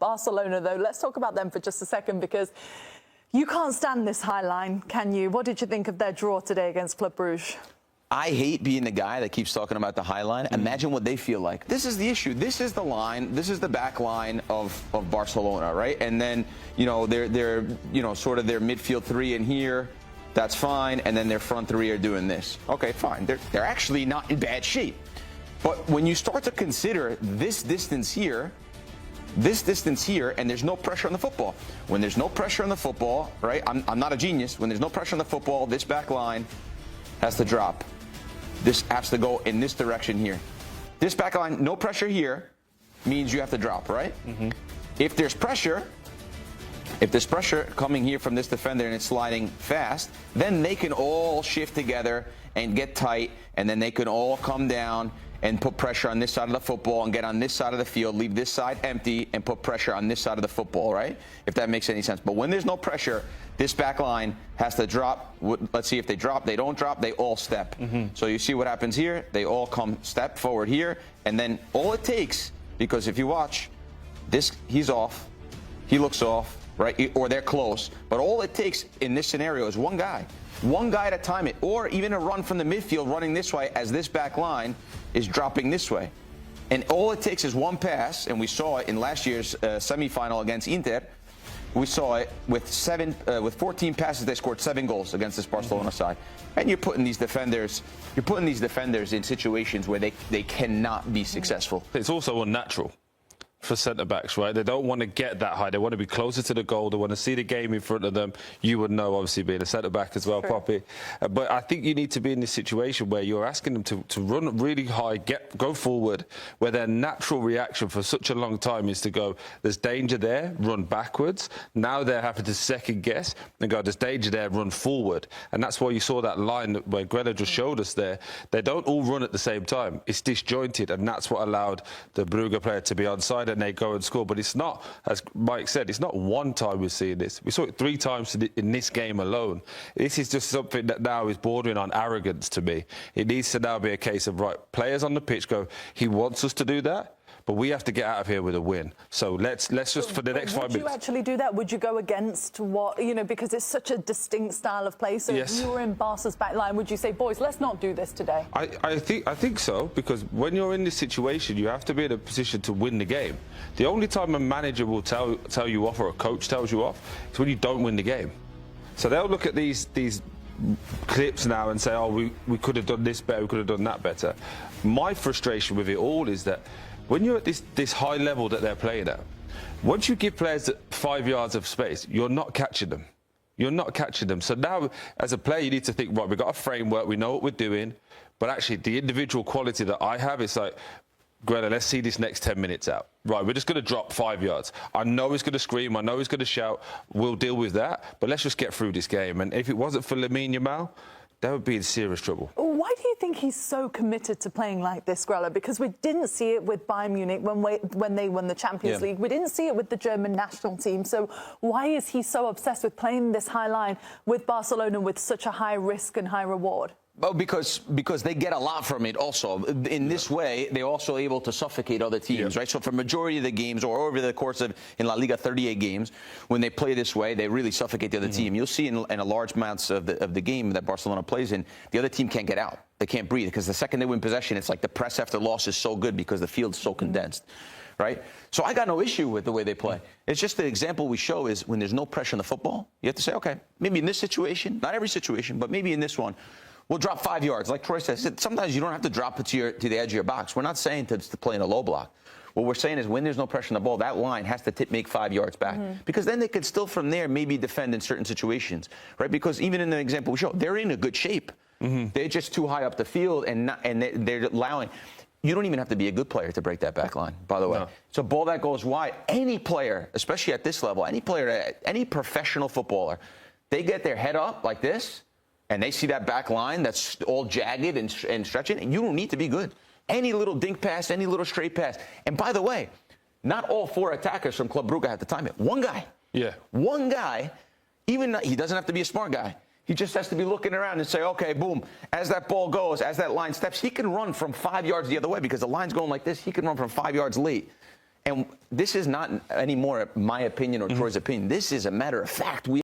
Barcelona, though. Let's talk about them for just a second, because you can't stand this high line, can you? What did you think of their draw today against Club Brugge? I hate being the guy that keeps talking about the high line. Imagine what they feel like. This is the issue. This is the line. This is the back line of Barcelona, right? And then, you know, they're sort of their midfield three in here. That's fine. And then their front three are doing this. Okay, fine. They're actually not in bad shape. But when you start to consider this distance here, and there's no pressure on the football. When there's no pressure on the football, right? I'm not a genius. When there's no pressure on the football, this back line has to drop. This has to go in this direction here. This back line, no pressure here, means you have to drop, right? If there's pressure coming here from this defender and it's sliding fast, then they can all shift together and get tight, and then they can all come down and put pressure on this side of the football and get on this side of the field, leave this side empty, and put pressure on this side of the football, right? If that makes any sense. But when there's no pressure, this back line has to drop. Let's see if they drop. They don't drop. They all step. So you see what happens here. They all come step forward here. And then all it takes, because if you watch, he's off. He looks off, right? Or they're close. But all it takes in this scenario is one guy to time it, or even a run from the midfield running this way as this back line is dropping this way. And all it takes is one pass, and we saw it in last year's semifinal against Inter. We saw it with 14 passes, they scored 7 goals against this Barcelona side. And you're putting these defenders in situations where they cannot be successful. It's also unnatural for centre-backs, right? They don't want to get that high. They want to be closer to the goal. They want to see the game in front of them. You would know, obviously, being a centre-back as well, Poppy. But I think you need to be in this situation where you're asking them to run really high, go forward, where their natural reaction for such a long time is to go, there's danger there, run backwards. Now they're having to second-guess and go, there's danger there, run forward. And that's why you saw that line where Greta just showed us there. They don't all run at the same time. It's disjointed, and that's what allowed the Brugge player to be onside, and they go and score. But it's not, as Mike said, it's not one time we're seeing this. We saw it 3 times in this game alone. This is just something that now is bordering on arrogance to me. It needs to now be a case of, right, players on the pitch go, he wants us to do that, but we have to get out of here with a win. So let's just, for the next 5 minutes... Would you actually do that? Would you go against what, you know, because it's such a distinct style of play? So if you were in Barca's back line, would you say, boys, let's not do this today? I think so, because when you're in this situation, you have to be in a position to win the game. The only time a manager will tell you off, or a coach tells you off, is when you don't win the game. So they'll look at these clips now and say, oh, we could have done this better, we could have done that better. My frustration with it all is that when you're at this high level that they're playing at, once you give players 5 yards of space, you're not catching them. You're not catching them. So now, as a player, you need to think, right, we've got a framework, we know what we're doing, but actually the individual quality that I have is like, Greta, let's see this next 10 minutes out. Right, we're just going to drop 5 yards. I know he's going to scream, I know he's going to shout, we'll deal with that, but let's just get through this game. And if it wasn't for Lamine Yamal, they would be in serious trouble. Why do you think he's so committed to playing like this, Grella? Because we didn't see it with Bayern Munich when they won the Champions League. We didn't see it with the German national team. So why is he so obsessed with playing this high line with Barcelona with such a high risk and high reward? Well, because they get a lot from it also. In this way, they're also able to suffocate other teams, right? So for majority of the games, or over the course of, in La Liga, 38 games, when they play this way, they really suffocate the other team. You'll see in a large amounts of the game that Barcelona plays in, the other team can't get out. They can't breathe, because the second they win possession, it's like the press after loss is so good because the field's so condensed, right? So I got no issue with the way they play. It's just the example we show is when there's no pressure on the football, you have to say, okay, maybe in this situation, not every situation, but maybe in this one, we'll drop 5 yards. Like Troy said, sometimes you don't have to drop it to the edge of your box. We're not saying to play in a low block. What we're saying is when there's no pressure on the ball, that line has to make 5 yards back. Because then they could still from there maybe defend in certain situations, right? Because even in the example we showed, they're in a good shape. They're just too high up the field, and they're allowing... You don't even have to be a good player to break that back line, by the way. No. It's a ball that goes wide. Any player, especially at this level, any player, any professional footballer, they get their head up like this, and they see that back line that's all jagged and stretching, and you don't need to be good. Any little dink pass, any little straight pass. And by the way, not all 4 attackers from Club Brugge had to time it. One guy. Yeah. One guy, even he doesn't have to be a smart guy. He just has to be looking around and say, okay, boom. As that ball goes, as that line steps, he can run from 5 yards the other way because the line's going like this. He can run from 5 yards late. And this is not anymore my opinion or Troy's opinion. This is a matter of fact.